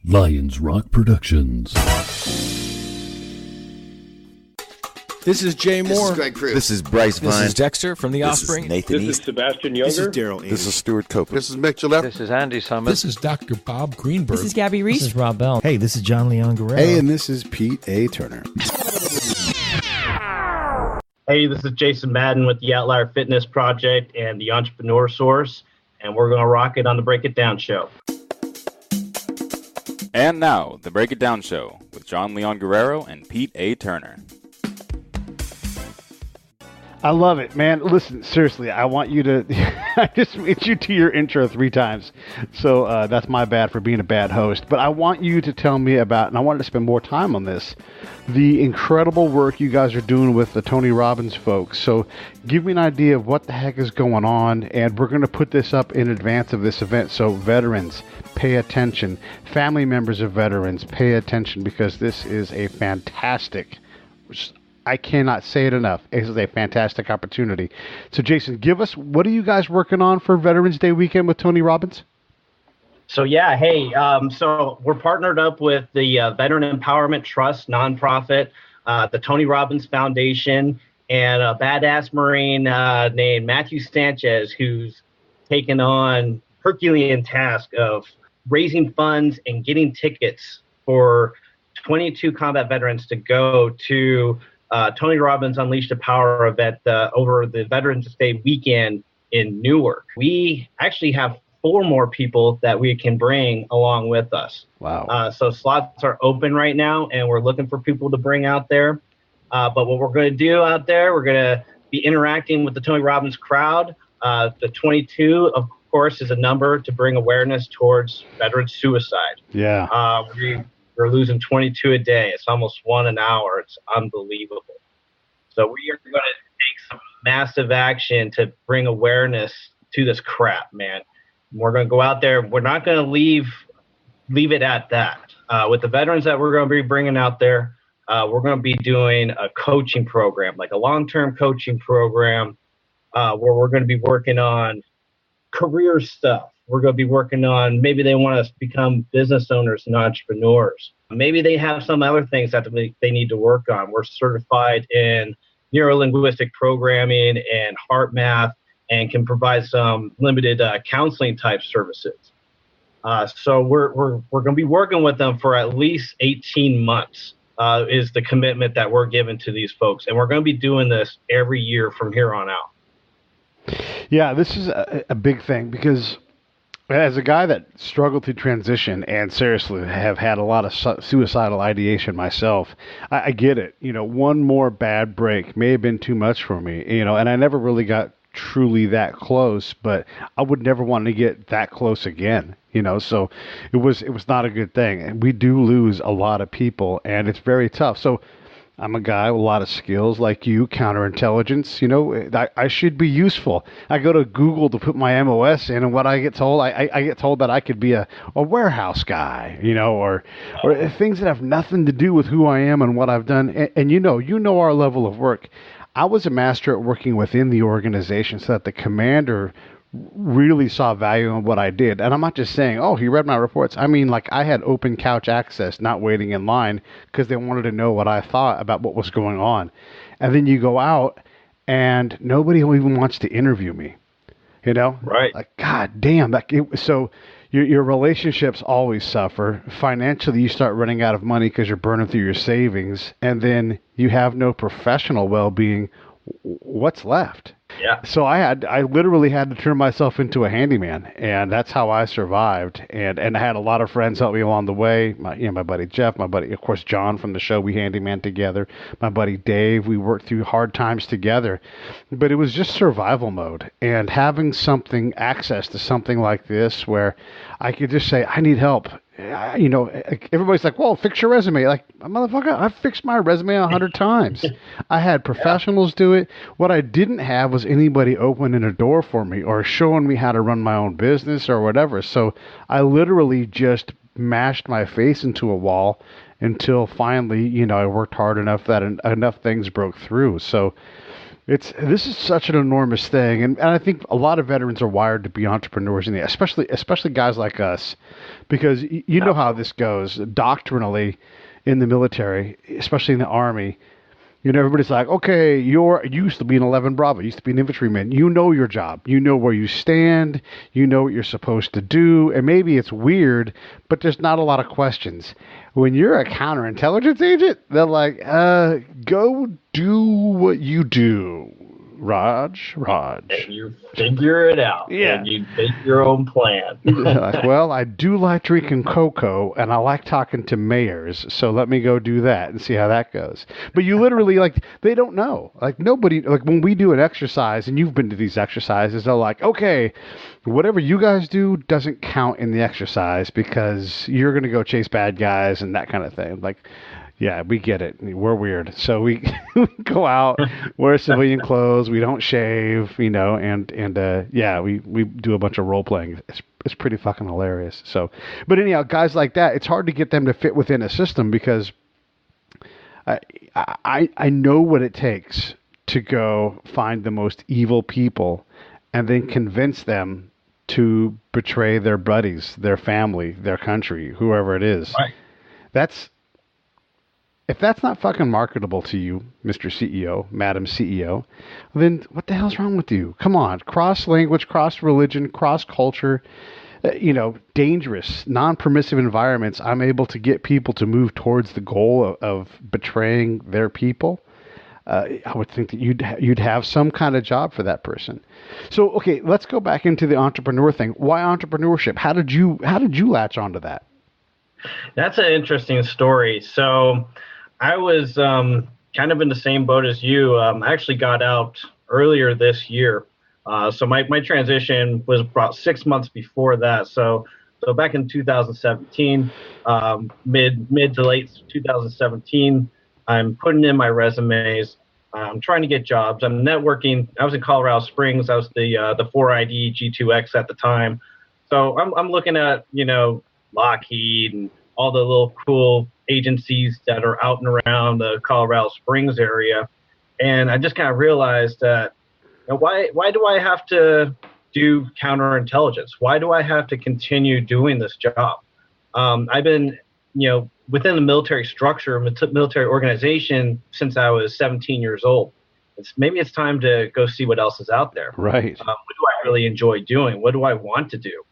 Lions Rock Productions. This is Jay Moore. This is Greg Cruz. This is Bryce Vine. This is Dexter from The Offspring. This is Nathan This East. is Sebastian Younger. This is Daryl Ames. This is Stuart Copeland. This is Mick Gillette. This is Andy Summers. This is Dr. Bob Greenberg. This is Gabby Reese. This is Rob Bell. Hey, this is John Leon Guerrero. Hey, and this is Pete A. Turner. Hey, this is Jason Madden with the Outlier Fitness Project and the Entrepreneur Source, and we're going to rock it on the Break It Down Show. And now, the Break It Down Show with John Leon Guerrero and Pete A. Turner. I love it, man. Listen, seriously, I want you to... I just made you to your intro 3 times, so that's my bad for being a bad host. But I want you to tell me about, and I wanted to spend more time on this, the incredible work you guys are doing with the Tony Robbins folks. So give me an idea of what the heck is going on, and we're going to put this up in advance of this event. So veterans, pay attention. Family members of veterans, pay attention, because this is a fantastic... I cannot say it enough. This is a fantastic opportunity. So, Jason, give us, what are you guys working on for Veterans Day weekend with Tony Robbins? So, yeah, hey, so we're partnered up with the Veteran Empowerment Trust nonprofit, the Tony Robbins Foundation, and a badass Marine named Matthew Sanchez, who's taken on Herculean task of raising funds and getting tickets for 22 combat veterans to go to Tony Robbins Unleash the Power event over the Veterans Day weekend in Newark. We actually have 4 more people that we can bring along with us. Wow. So slots are open right now, and we're looking for people to bring out there. But what we're going to do out there, we're going to be interacting with the Tony Robbins crowd. The 22, of course, is a number to bring awareness towards veteran suicide. Yeah. We're losing 22 a day. It's almost 1 an hour. It's unbelievable. So we are going to take some massive action to bring awareness to this crap, man. We're going to go out there. We're not going to leave it at that. With the veterans that we're going to be bringing out there, we're going to be doing a coaching program, like a long-term coaching program, where we're going to be working on career stuff. We're going to be working on, maybe they want to become business owners and entrepreneurs. Maybe they have some other things that they need to work on. We're certified in neuro-linguistic programming and heart math, and can provide some limited counseling type services. So we're going to be working with them for at least 18 months is the commitment that we're giving to these folks. And we're going to be doing this every year from here on out. Yeah, this is a big thing, because as a guy that struggled through transition and seriously have had a lot of suicidal ideation myself, I get it. You know, one more bad break may have been too much for me, you know, and I never really got truly that close, but I would never want to get that close again, you know, so it was not a good thing. And we do lose a lot of people, and it's very tough. So I'm a guy with a lot of skills like you, counterintelligence, you know, I should be useful. I go to Google to put my MOS in, and what I get told, I get told that I could be a warehouse guy, you know, or things that have nothing to do with who I am and what I've done. And you know our level of work. I was a master at working within the organization so that the commander really saw value in what I did. And I'm not just saying, oh, he read my reports. I mean, like, I had open couch access, not waiting in line, because they wanted to know what I thought about what was going on. And then you go out and nobody even wants to interview me, you know? Right. Like, God damn. So your relationships always suffer. Financially, you start running out of money because you're burning through your savings. And then you have no professional well-being. What's left? Yeah. So I literally had to turn myself into a handyman, and that's how I survived. And I had a lot of friends help me along the way. My buddy Jeff, my buddy, of course, John from the show, we handyman together. My buddy Dave, we worked through hard times together. But it was just survival mode, and having access to something like this where I could just say, I need help. You know, everybody's like, well, fix your resume. Like, motherfucker, I've fixed my resume 100 times. I had professionals do it. What I didn't have was anybody opening a door for me or showing me how to run my own business or whatever. So I literally just mashed my face into a wall until finally, you know, I worked hard enough that enough things broke through. So This is such an enormous thing, and I think a lot of veterans are wired to be entrepreneurs, in the, especially guys like us, because you know how this goes doctrinally in the military, especially in the Army. You know, everybody's like, okay, you used to be an 11 Bravo, you used to be an infantryman. You know your job. You know where you stand. You know what you're supposed to do. And maybe it's weird, but there's not a lot of questions. When you're a counterintelligence agent, they're like, go do what you do. Raj. And you figure it out. Yeah. And you make your own plan. Like, well, I do like drinking cocoa, and I like talking to mayors, so let me go do that and see how that goes. But you literally, like, they don't know. Like, nobody, like, when we do an exercise, and you've been to these exercises, they're like, okay, whatever you guys do doesn't count in the exercise because you're going to go chase bad guys and that kind of thing. Like, yeah, we get it. We're weird. So we go out, wear civilian clothes. We don't shave, you know, and yeah, we do a bunch of role playing. It's pretty fucking hilarious. So, but anyhow, guys like that, it's hard to get them to fit within a system because I know what it takes to go find the most evil people and then convince them to betray their buddies, their family, their country, whoever it is. Right. If that's not fucking marketable to you, Mr. CEO, Madam CEO, then what the hell's wrong with you? Come on, cross language, cross religion, cross culture, dangerous, non-permissive environments. I'm able to get people to move towards the goal of betraying their people. I would think that you'd have some kind of job for that person. So, okay, let's go back into the entrepreneur thing. Why entrepreneurship? How did you latch onto that? That's an interesting story. So I was kind of in the same boat as you. I actually got out earlier this year. So my transition was about 6 months before that. So back in 2017, mid to late 2017, I'm putting in my resumes. I'm trying to get jobs. I'm networking. I was in Colorado Springs. I was the 4ID G2X at the time. So I'm looking at, Lockheed and all the little cool agencies that are out and around the Colorado Springs area. And I just kind of realized that, why do I have to do counterintelligence? Why do I have to continue doing this job? I've been, within the military structure, military organization since I was 17 years old. Maybe it's time to go see what else is out there. Right. What do I really enjoy doing? What do I want to do?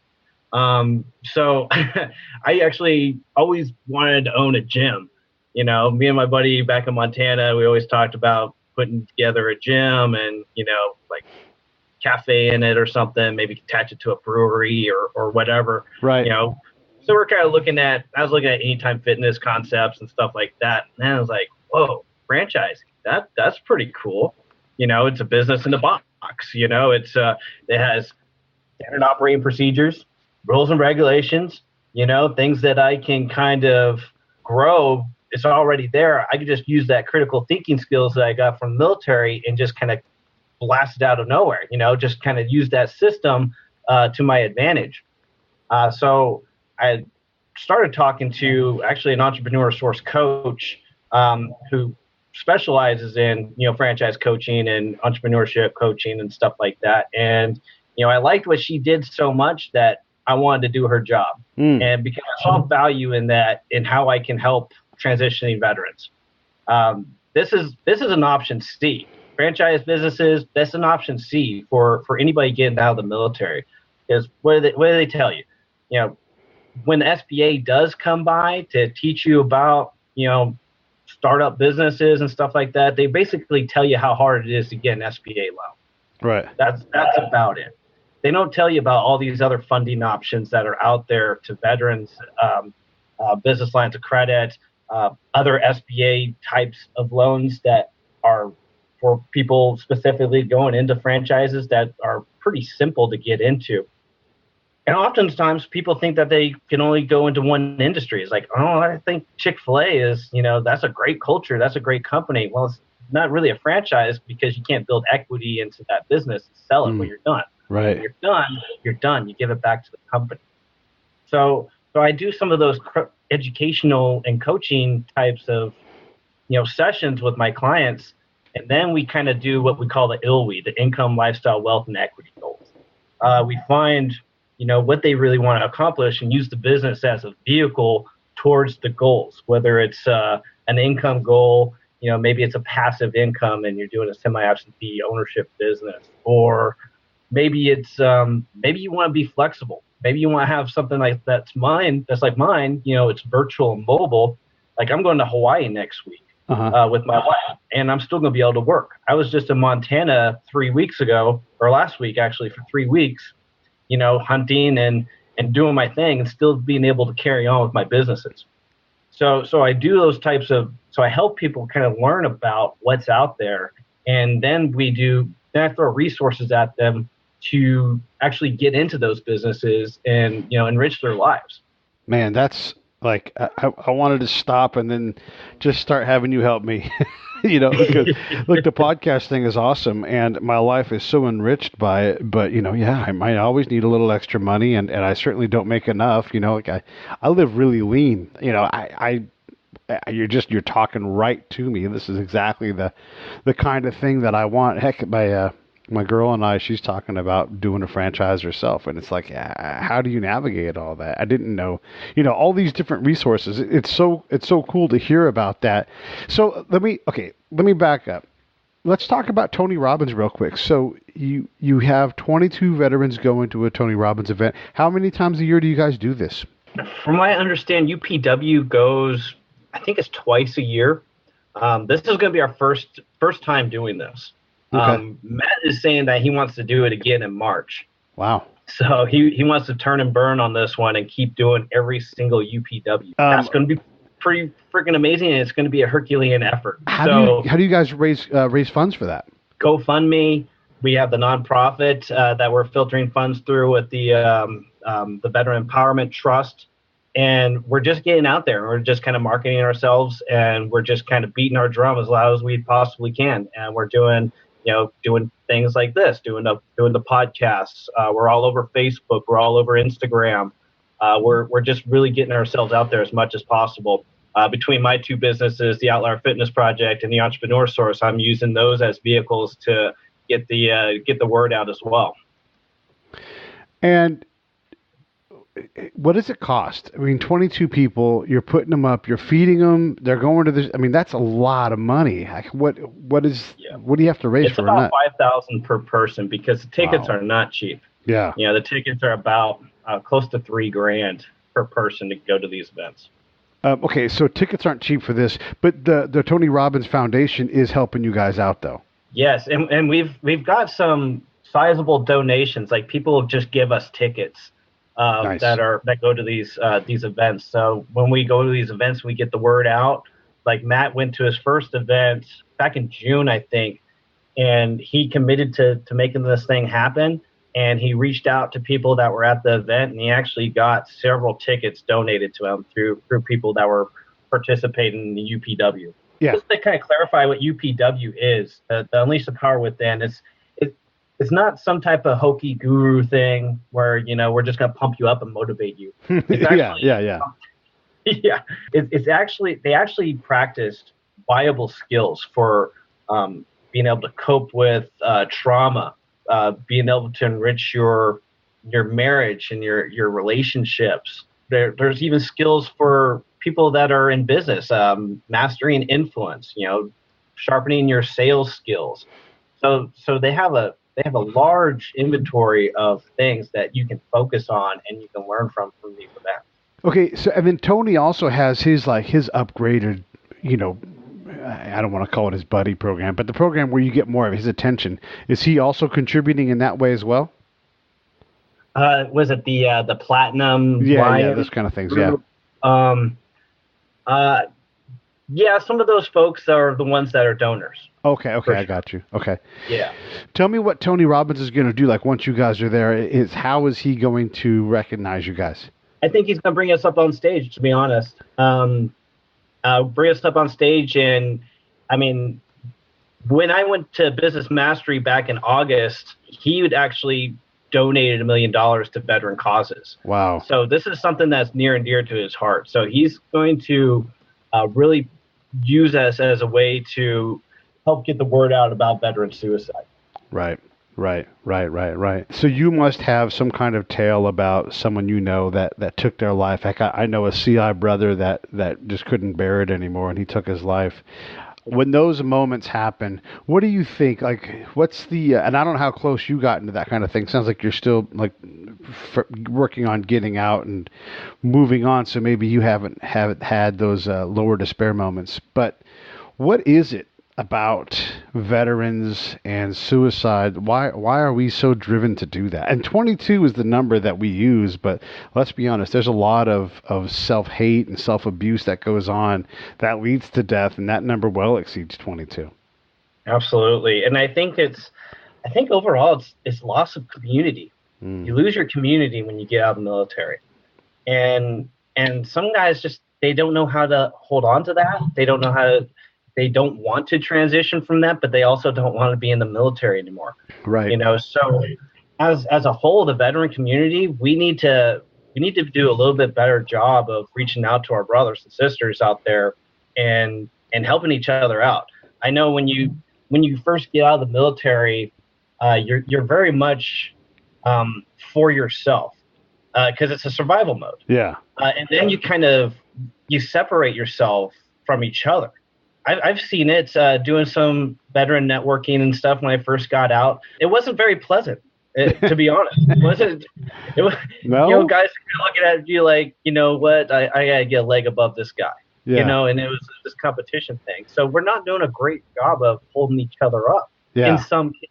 So I actually always wanted to own a gym. Me and my buddy back in Montana, we always talked about putting together a gym and, like cafe in it or something, maybe attach it to a brewery or whatever. Right. So we're kind of I was looking at Anytime Fitness concepts and stuff like that. And I was like, whoa, franchising, that's pretty cool. It's a business in a box, it has standard operating procedures, rules and regulations, things that I can kind of grow. It's already there. I can just use that critical thinking skills that I got from the military and just kind of blast it out of nowhere, just kind of use that system to my advantage. So I started talking to actually an entrepreneur source coach who specializes in, franchise coaching and entrepreneurship coaching and stuff like that. And, I liked what she did so much that I wanted to do her job. And because I saw value in that, in how I can help transitioning veterans. This is an option C. Franchise businesses, that's an option C for anybody getting out of the military. Because what do they tell you? When the SBA does come by to teach you about, startup businesses and stuff like that, they basically tell you how hard it is to get an SBA loan. Right. That's about it. They don't tell you about all these other funding options that are out there to veterans, business lines of credit, other SBA types of loans that are for people specifically going into franchises that are pretty simple to get into. And oftentimes people think that they can only go into one industry. It's like, oh, I think Chick-fil-A is, that's a great culture. That's a great company. Well, it's not really a franchise because you can't build equity into that business and sell it when you're done. Right. When you're done. You give it back to the company. So I do some of those educational and coaching types of, sessions with my clients. And then we kind of do what we call the ILWE, the income, lifestyle, wealth, and equity goals. We find, what they really want to accomplish and use the business as a vehicle towards the goals, whether it's an income goal, maybe it's a passive income and you're doing a semi-absentee ownership business, or maybe it's maybe you want to be flexible. Maybe you want to have something that's like mine, it's virtual and mobile. Like I'm going to Hawaii next week with my wife, and I'm still going to be able to work. I was just in Montana 3 weeks ago, or last week actually, for 3 weeks, hunting and doing my thing and still being able to carry on with my businesses. So I do those so I help people kind of learn about what's out there, and then I throw resources at them to actually get into those businesses and, enrich their lives. Man, that's like, I wanted to stop and then just start having you help me, because look, the podcast thing is awesome and my life is so enriched by it, but I might always need a little extra money and I certainly don't make enough, like I live really lean, you're talking right to me. This is exactly the kind of thing that I want. Heck, my girl and I, she's talking about doing a franchise herself, and it's like, how do you navigate all that? I didn't know, all these different resources. It's so cool to hear about that. So let me back up. Let's talk about Tony Robbins real quick. So you have 22 veterans going to a Tony Robbins event. How many times a year do you guys do this? From what I understand, UPW goes, I think it's twice a year. This is going to be our first time doing this. Okay. Matt is saying that he wants to do it again in March. Wow. So he wants to turn and burn on this one and keep doing every single UPW. That's going to be pretty freaking amazing, and it's going to be a Herculean effort. How do you guys raise funds for that? GoFundMe. We have the nonprofit that we're filtering funds through with the Veteran Empowerment Trust. And we're just getting out there. We're just kind of marketing ourselves, and we're just kind of beating our drum as loud as we possibly can. And we're doing things like this, doing the podcasts. We're all over Facebook. We're all over Instagram. We're just really getting ourselves out there as much as possible. Between my two businesses, the Outlier Fitness Project and the Entrepreneur Source, I'm using those as vehicles to get the word out as well. And what does it cost? I mean, 22 people, you're putting them up, you're feeding them, they're going to this. I mean, that's a lot of money. What do you have to raise for that? It's about $5,000 per person because the tickets are not cheap. Yeah. The tickets are about close to $3,000 per person to go to these events. Okay, so tickets aren't cheap for this, but the Tony Robbins Foundation is helping you guys out, though. Yes, and we've got some sizable donations. Like people just give us tickets. Nice. that go to these events. So when we go to these events, we get the word out. Like Matt went to his first event back in June, I think, and he committed to making this thing happen. And he reached out to people that were at the event, and he actually got several tickets donated to him through people that were participating in the UPW. Yeah. Just to kind of clarify what UPW is, the Unleash the Power Within, it's not some type of hokey guru thing where, we're just going to pump you up and motivate you. It's actually, yeah. It's actually, they actually practiced viable skills for being able to cope with trauma, being able to enrich your marriage and your relationships. There's even skills for people that are in business, mastering influence, sharpening your sales skills. So they have a large inventory of things that you can focus on and you can learn from these events. Okay, so and then Tony also has his upgraded, I don't want to call it his buddy program, but the program where you get more of his attention. Is he also contributing in that way as well? Was it the platinum? Yeah, those kind of things. Group? Yeah, some of those folks are the ones that are donors. Okay, I got you. Okay. Yeah. Tell me what Tony Robbins is going to do. Like once you guys are there, how is he going to recognize you guys? I think he's going to bring us up on stage. To be honest, bring us up on stage, and I mean, when I went to Business Mastery back in August, he would actually donated $1 million to veteran causes. Wow. So this is something that's near and dear to his heart. So he's going to really use us as a way to help get the word out about veteran suicide. Right. So you must have some kind of tale about someone you know that took their life. Heck, I know a CI brother that just couldn't bear it anymore, and he took his life. When those moments happen, what do you think? Like, what's the? And I don't know how close you got into that kind of thing. Sounds like you're still like working on getting out and moving on. So maybe you haven't had those lower despair moments. But what is it about veterans and suicide? Why are we so driven to do that? And 22 is the number that we use, but let's be honest, there's a lot of self-hate and self-abuse that goes on that leads to death, and that number well exceeds 22. Absolutely. And I think overall it's loss of community. You lose your community when you get out of the military. And some guys they don't know how to hold on to that. They don't want to transition from that, but they also don't want to be in the military anymore. Right. So as a whole, the veteran community, we need to do a little bit better job of reaching out to our brothers and sisters out there and helping each other out. I know when you first get out of the military, you're very much for yourself because it's a survival mode. Yeah. And then you separate yourself from each other. I've seen it doing some veteran networking and stuff when I first got out. It wasn't very pleasant, to be honest. It was, no? Guys are looking at you like, you know what, I got to get a leg above this guy. Yeah. And it was this competition thing. So we're not doing a great job of holding each other up in some cases.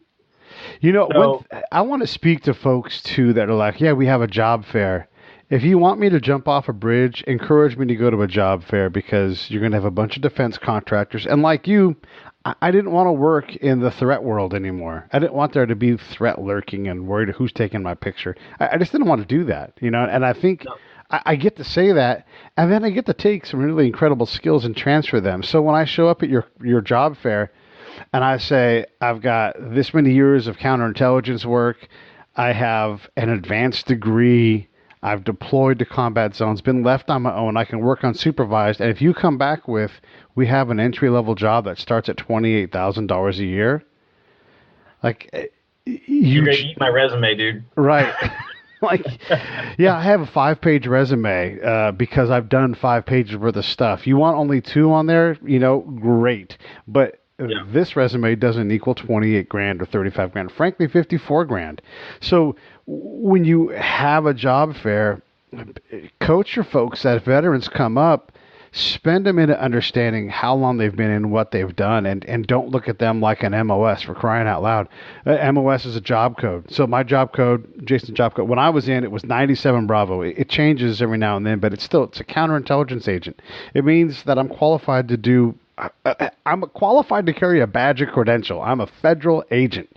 I want to speak to folks, too, that are like, yeah, we have a job fair. If you want me to jump off a bridge, encourage me to go to a job fair because you're going to have a bunch of defense contractors. And like you, I didn't want to work in the threat world anymore. I didn't want there to be threat lurking and worried who's taking my picture. I just didn't want to do that, and I think I get to say that, and then I get to take some really incredible skills and transfer them. So when I show up at your job fair and I say, I've got this many years of counterintelligence work, I have an advanced degree, I've deployed to combat zones, been left on my own. I can work unsupervised. And if you come back with, we have an entry-level job that starts at $28,000 a year, like you're going to eat my resume, dude. Right. Like, yeah, I have a 5-page resume because I've done 5 pages worth of stuff. You want only 2 on there? Great. But this resume doesn't equal 28 grand or 35 grand. Frankly, 54 grand. So when you have a job fair, coach your folks that if veterans come up, spend a minute understanding how long they've been in, what they've done, and don't look at them like an MOS, for crying out loud. MOS is a job code. So my job code, Jason's job code, when I was in, it was 97 Bravo. It changes every now and then, but it's a counterintelligence agent. It means that I'm qualified to do, I'm qualified to carry a badge or credential. I'm a federal agent.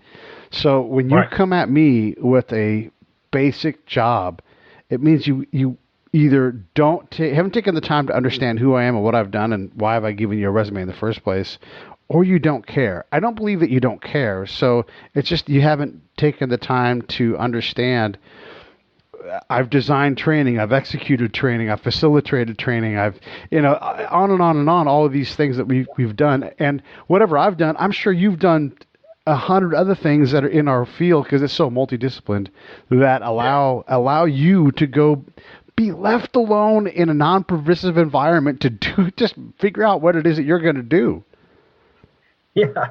So when you come at me with a basic job, it means you either haven't taken the time to understand who I am and what I've done and why have I given you a resume in the first place, or you don't care. I don't believe that you don't care. So it's just you haven't taken the time to understand. I've designed training, I've executed training, I've facilitated training, I've, on and on and on, all of these things that we've done. And whatever I've done, I'm sure you've done 100 other things that are in our field because it's so multidisciplined that allow you to go be left alone in a non-pervasive environment to just figure out what it is that you're going to do. Yeah,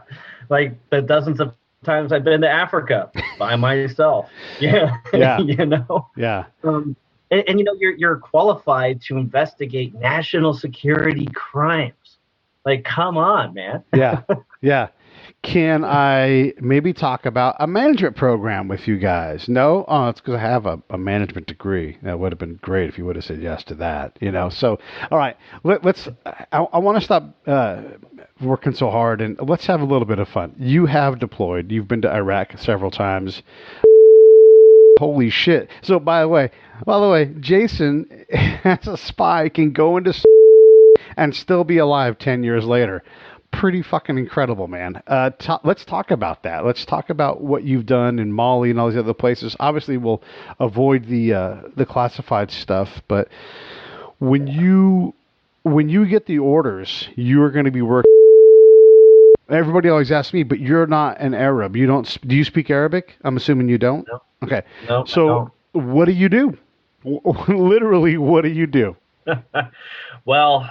like the dozens of times I've been to Africa by myself. Yeah. Yeah. Yeah. And you're qualified to investigate national security crimes. Like, come on, man. Yeah. Yeah. Can I maybe talk about a management program with you guys? No? Oh, it's because I have a management degree. That would have been great if you would have said yes to that, So, all right, I want to stop working so hard and let's have a little bit of fun. You have deployed. You've been to Iraq several times. Holy shit. So, by the way, Jason, as a spy, can go into and still be alive 10 years later. Pretty fucking incredible, man. Let's talk about that. Let's talk about what you've done in Mali and all these other places. Obviously, we'll avoid the classified stuff, but when you get the orders, you're going to be working Everybody always asks me, but you're not an Arab. You don't. Do you speak Arabic? I'm assuming you don't. No. Okay. No. So what do you do? Literally, what do you do? Well,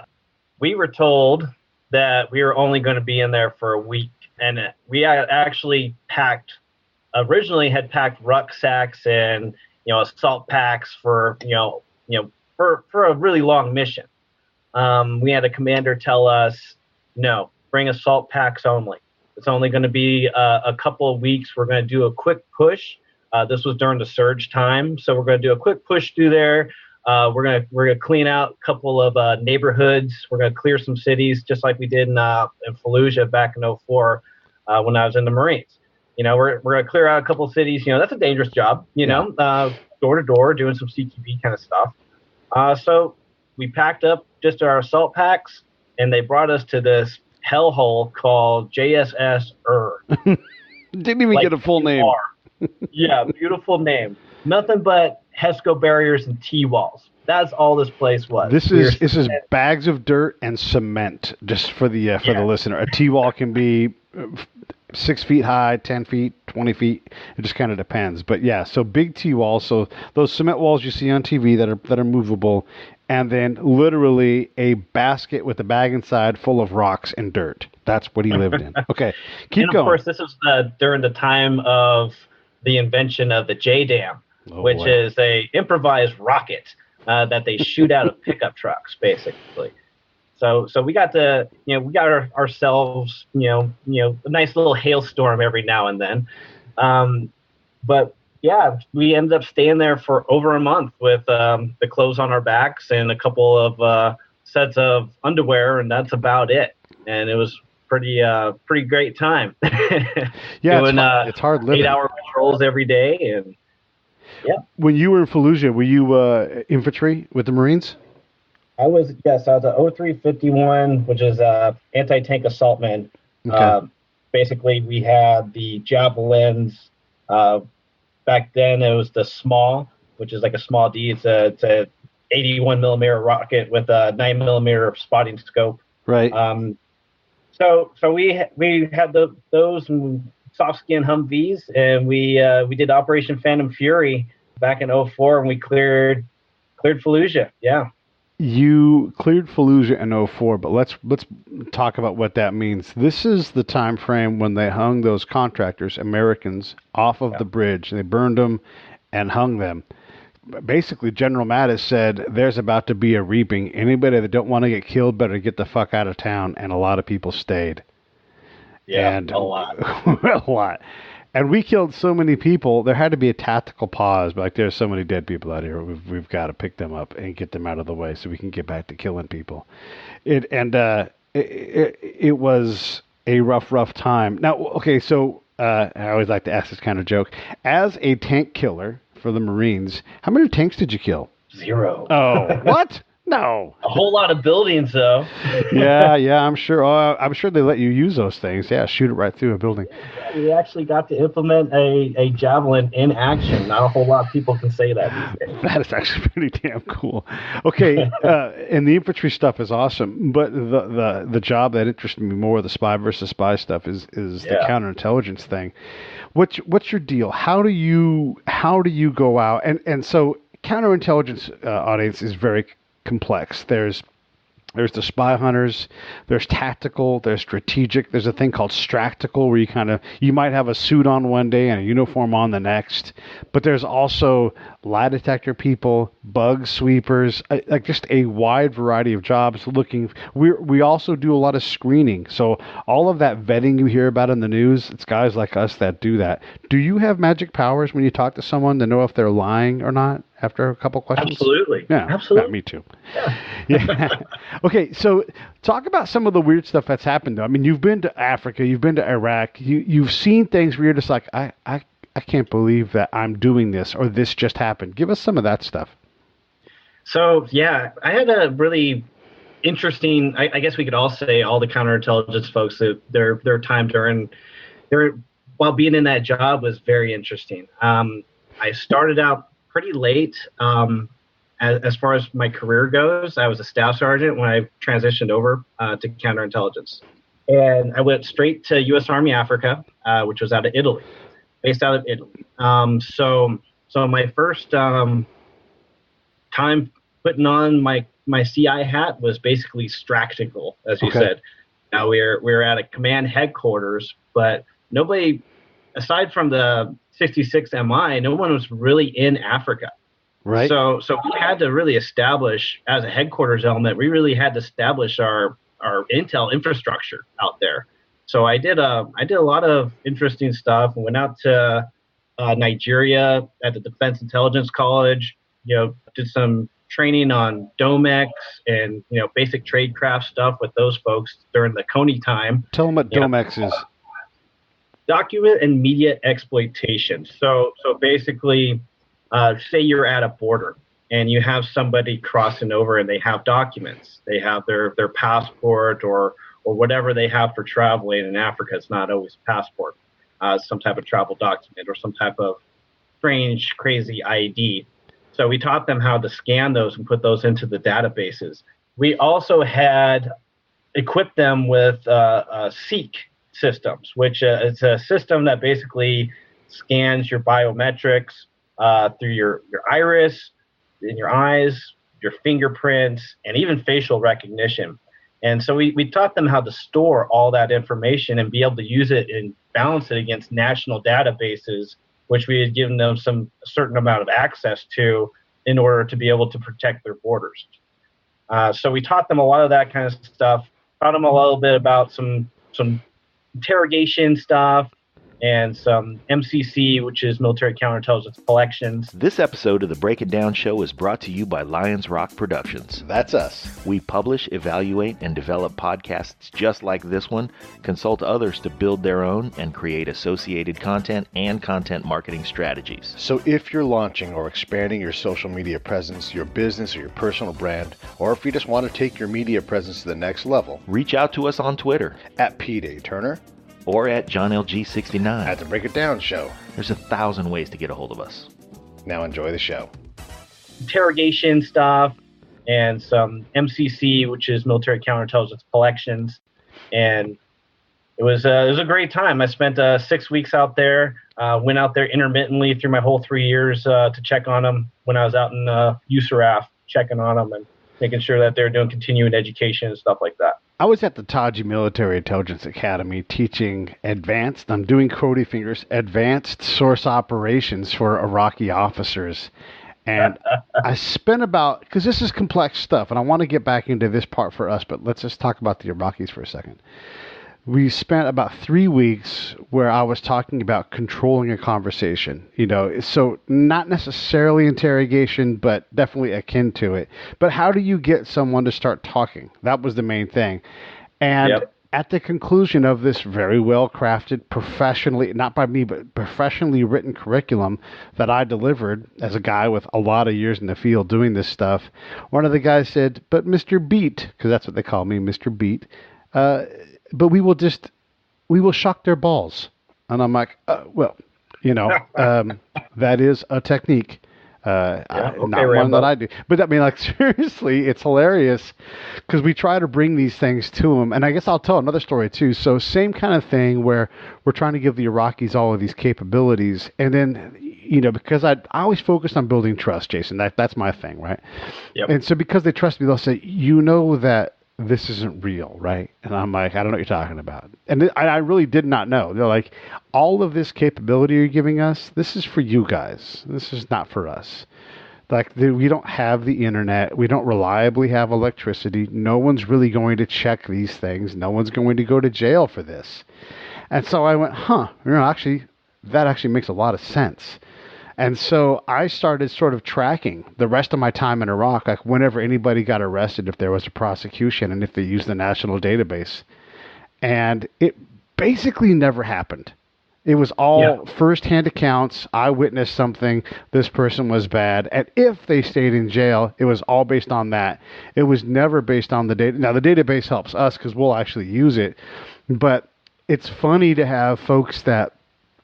we were told that we were only going to be in there for a week, and we had actually originally had packed rucksacks and assault packs for for a really long mission. We had a commander tell us, no, bring assault packs only. It's only going to be a couple of weeks. We're going to do a quick push. This was during the surge time, so we're going to do a quick push through there. We're gonna clean out a couple of neighborhoods. We're gonna clear some cities, just like we did in Fallujah back in '04 when I was in the Marines. We're gonna clear out a couple of cities. That's a dangerous job. Door to door, doing some CQB kind of stuff. So we packed up just our assault packs, and they brought us to this hellhole called JSS Didn't even get a full name. Yeah, beautiful name. Nothing but HESCO barriers and T-walls. That's all this place was. This is bags of dirt and cement. Just for the listener, a T-wall can be 6 feet high, 10 feet, 20 feet. It just kind of depends. But yeah, so big T-walls. So those cement walls you see on TV that are movable, and then literally a basket with a bag inside full of rocks and dirt. That's what he lived in. Okay, keep going. Of course, this was during the time of the invention of the JDAM, which is a improvised rocket that they shoot out of pickup trucks, basically. So we got ourselves a nice little hailstorm every now and then, but yeah, we ended up staying there for over a month with the clothes on our backs and a couple of sets of underwear, and that's about it. And it was pretty great time. Yeah, doing, it's hard living. 8-hour patrols every day, and yeah. When you were in Fallujah, were you infantry with the Marines? I was a 0351, which is anti-tank assaultman. Okay. Basically, we had the javelins. Back then, it was the small, which is like a small D. It's a 81 millimeter rocket with a 9 millimeter spotting scope. Right. So we had those soft skin Humvees, and we did Operation Phantom Fury back in '04, and we cleared Fallujah. Yeah. You cleared Fallujah in '04, but let's talk about what that means. This is the time frame when they hung those contractors, Americans, off of the bridge. They burned them and hung them. Basically, General Mattis said, there's about to be a reaping. Anybody that don't want to get killed better get the fuck out of town. And a lot of people stayed. Yeah, and a lot. A lot. And we killed so many people, there had to be a tactical pause. Like, there's so many dead people out here. We've got to pick them up and get them out of the way so we can get back to killing people. It was a rough time. Now, okay, so I always like to ask this kind of joke. As a tank killer for the Marines, how many tanks did you kill? 0. Oh, what? No. A whole lot of buildings, though. yeah, I'm sure. I'm sure they let you use those things. Yeah, shoot it right through a building. We actually got to implement a javelin in action. Not a whole lot of people can say that these days. That is actually pretty damn cool. Okay, and the infantry stuff is awesome, but the job that interested me more, the spy versus spy stuff, is the counterintelligence thing. What's your deal? How do you go out and so counterintelligence audience is very complex. There's the spy hunters, there's tactical, there's strategic, there's a thing called stractical where you might have a suit on one day and a uniform on the next, but there's also lie detector people, bug sweepers, like just a wide variety of jobs we also do a lot of screening. So all of that vetting you hear about in the news, it's guys like us that do that. Do you have magic powers when you talk to someone to know if they're lying or not after a couple questions? Absolutely. Yeah, absolutely. Me too. Yeah. Okay, so talk about some of the weird stuff that's happened, though. I mean, you've been to Africa, you've been to Iraq, you've seen things where you're just like, I can't believe that I'm doing this or this just happened. Give us some of that stuff. So, yeah, I had a really interesting, I guess we could all say all the counterintelligence folks, that their time while being in that job was very interesting. I started out pretty late. As far as my career goes, I was a staff sergeant when I transitioned over to counterintelligence. And I went straight to U.S. Army Africa, which was out of Italy, based out of Italy. So my first time putting on my CI hat was basically stractical, as you said. Now we're at a command headquarters, but nobody, aside from the 66 MI, no one was really in Africa. Right. So we had to really establish, as a headquarters element, we really had to establish our intel infrastructure out there. So I did a lot of interesting stuff. Went out to Nigeria at the Defense Intelligence College. Did some training on Domex and basic tradecraft stuff with those folks during the Coney time. Tell them what Domex is. Document and media exploitation. So basically, say you're at a border and you have somebody crossing over and they have documents. They have their passport or whatever they have for traveling in Africa. It's not always a passport, some type of travel document or some type of strange, crazy ID. So we taught them how to scan those and put those into the databases. We also had equipped them with Seek systems, which is a system that basically scans your biometrics through your iris, in your eyes, your fingerprints, and even facial recognition. And so we taught them how to store all that information and be able to use it and balance it against national databases, which we had given them a certain amount of access to in order to be able to protect their borders. So we taught them a lot of that kind of stuff, taught them a little bit about some interrogation stuff, and some MCC, which is military counterintelligence collections. This episode of the Break It Down Show is brought to you by Lions Rock Productions. That's us. We publish, evaluate, and develop podcasts just like this one, consult others to build their own, and create associated content and content marketing strategies. So if you're launching or expanding your social media presence, your business or your personal brand, or if you just want to take your media presence to the next level, reach out to us on Twitter at Pete A. Turner or at JohnLG69 at the Break It Down Show. There's 1,000 ways to get a hold of us. Now enjoy the show. Interrogation stuff and some MCC, which is military counterintelligence collections. And it was a great time. I spent 6 weeks out there, went out there intermittently through my whole 3 years to check on them when I was out in USARAF, checking on them and making sure that they're doing continuing education and stuff like that. I was at the Taji Military Intelligence Academy teaching I'm doing Cody fingers, advanced source operations for Iraqi officers. And I spent because this is complex stuff, and I want to get back into this part for us, but let's just talk about the Iraqis for a second. We spent about 3 weeks where I was talking about controlling a conversation, so not necessarily interrogation, but definitely akin to it. But how do you get someone to start talking? That was the main thing. And at the conclusion of this very well-crafted, professionally, not by me, but professionally written curriculum that I delivered as a guy with a lot of years in the field doing this stuff, one of the guys said, "But Mr. Beat," because that's what they call me, Mr. Beat, but we will shock their balls. And I'm like, that is a technique. Not one that I do. But I mean, seriously, it's hilarious because we try to bring these things to them. And I guess I'll tell another story too. So same kind of thing where we're trying to give the Iraqis all of these capabilities. And then, because I always focused on building trust, Jason, that's my thing, right? Yep. And so because they trust me, they'll say, that this isn't real, right? And I'm like, I don't know what you're talking about. And I really did not know. They're like, all of this capability you're giving us, this is for you guys. This is not for us. We don't have the internet. We don't reliably have electricity. No one's really going to check these things. No one's going to go to jail for this. And so I went, actually, that actually makes a lot of sense. And so I started sort of tracking the rest of my time in Iraq, whenever anybody got arrested, if there was a prosecution, and if they used the national database. And it basically never happened. It was all first-hand accounts. I witnessed something. This person was bad. And if they stayed in jail, it was all based on that. It was never based on the data. Now, the database helps us because we'll actually use it. But it's funny to have folks that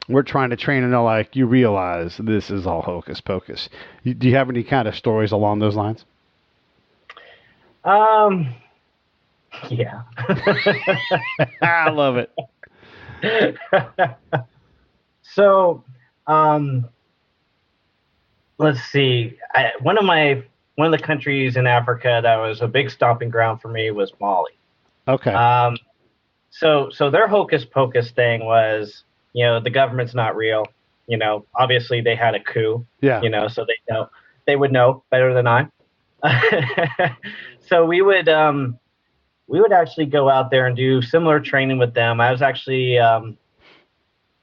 we're trying to train and they're like, you realize this is all hocus pocus. Do you have any kind of stories along those lines? Yeah. I love it. So, let's see. One of the countries in Africa that was a big stomping ground for me was Mali. Okay. So their hocus pocus thing was, the government's not real. Obviously they had a coup. Yeah. So they would know better than I. So we would actually go out there and do similar training with them. I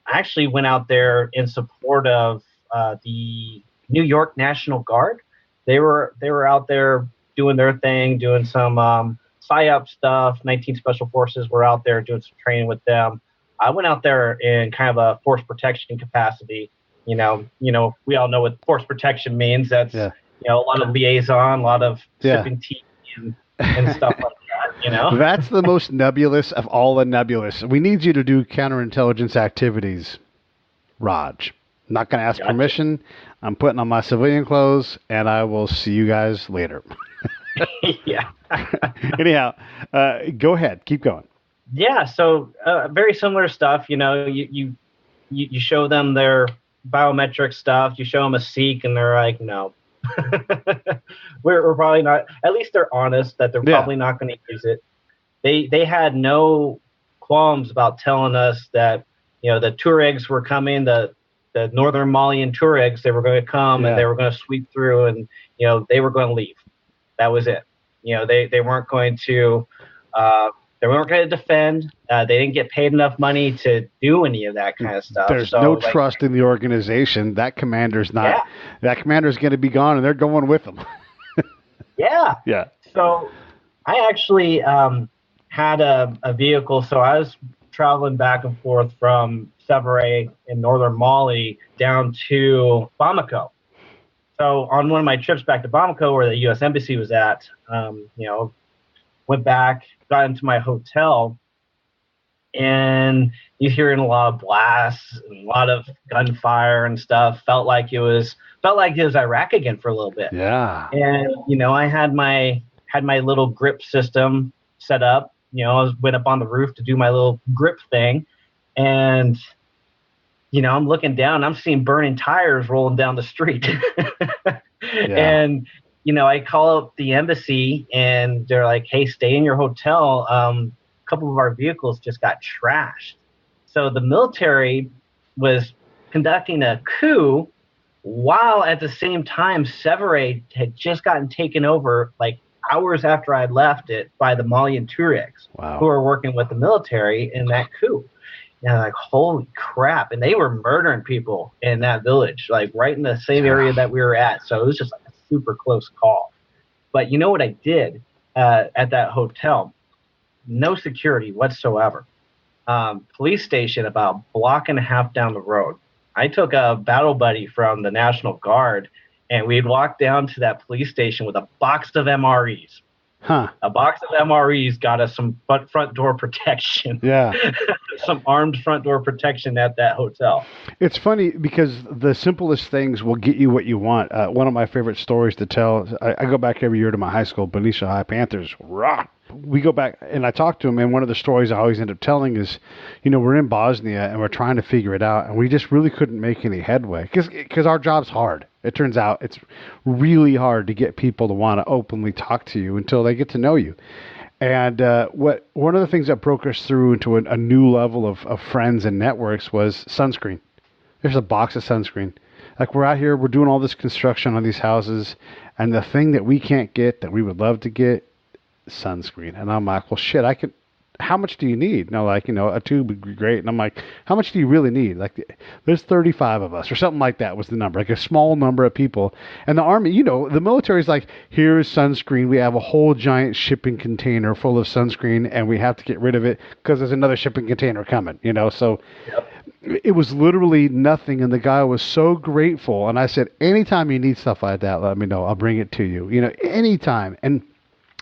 actually went out there in support of the New York National Guard. They were out there doing their thing, doing some PSYOP stuff. 19 Special Forces were out there doing some training with them. I went out there in kind of a force protection capacity. We all know what force protection means. That's a lot of liaison, a lot of sipping tea and stuff like that. That's the most nebulous of all the nebulous. We need you to do counterintelligence activities, Raj. I'm not going to ask permission. I'm putting on my civilian clothes, and I will see you guys later. Yeah. Anyhow, go ahead. Keep going. Yeah. So very similar stuff. You show them their biometric stuff. You show them a Seek, and they're like, no. we're probably not. At least they're honest that they're probably not going to use it. They had no qualms about telling us that the Tuaregs were coming. The northern Malian Tuaregs, they were going to come and they were going to sweep through, and they were going to leave. That was it. They weren't going to. They weren't going to defend. They didn't get paid enough money to do any of that kind of stuff. There's no trust in the organization. That commander's not. Yeah. That commander's going to be gone, and they're going with them. Yeah. Yeah. So I actually had a vehicle. So I was traveling back and forth from Sévaré in northern Mali down to Bamako. So on one of my trips back to Bamako, where the U.S. Embassy was at, went back, got into my hotel, and you're hearing a lot of blasts, and a lot of gunfire and stuff. Felt like it was Iraq again for a little bit. Yeah. And I had my little grip system set up. I went up on the roof to do my little grip thing, and I'm looking down. I'm seeing burning tires rolling down the street. And I call up the embassy, and they're like, "Hey, stay in your hotel. A couple of our vehicles just got trashed." So the military was conducting a coup, while at the same time Sévaré had just gotten taken over, like hours after I left it, by the Malian Tuaregs, who were working with the military in that coup. And like, holy crap. And they were murdering people in that village, like right in the same area that we were at. So it was just like a super close call. But you know what I did at that hotel? No security whatsoever. Police station about a block and a half down the road. I took a battle buddy from the National Guard, and we'd walk down to that police station with a box of MREs. Huh. A box of MREs got us some front door protection. Yeah. Some armed front door protection at that hotel. It's funny because the simplest things will get you what you want. One of my favorite stories to tell, I go back every year to my high school, Benicia High Panthers. Rah! We go back, and I talk to him, and one of the stories I always end up telling is, we're in Bosnia, and we're trying to figure it out, and we just really couldn't make any headway because our job's hard. It turns out it's really hard to get people to want to openly talk to you until they get to know you. And one of the things that broke us through into a new level of friends and networks was sunscreen. There's a box of sunscreen. Like, we're out here, we're doing all this construction on these houses, and the thing that we can't get that we would love to get, sunscreen. And I'm like, well, shit, how much do you need? No, like, a tube would be great. And I'm like, how much do you really need? Like, there's 35 of us or something like that was the number, like a small number of people. And the Army, the military's like, here's sunscreen. We have a whole giant shipping container full of sunscreen, and we have to get rid of it because there's another shipping container coming, So it was literally nothing. And the guy was so grateful. And I said, anytime you need stuff like that, let me know. I'll bring it to you, anytime. And